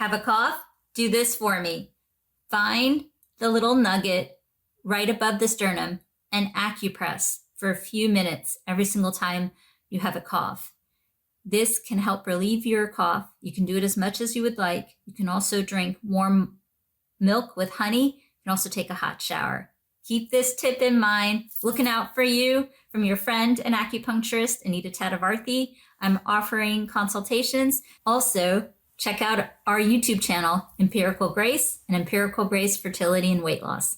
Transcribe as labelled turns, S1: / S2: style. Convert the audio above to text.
S1: Have a cough? Do this for me. Find the little nugget right above the sternum and acupress for a few minutes every single time you have a cough. This can help relieve your cough. You can do it as much as you would like. You can also drink warm milk with honey. You can also take a hot shower. Keep this tip in mind. Looking out for you from your friend and acupuncturist, Anita Tadavarthi. I'm offering consultations. Also, check out our YouTube channel, Empirical Grace and Empirical Grace Fertility and Weight Loss.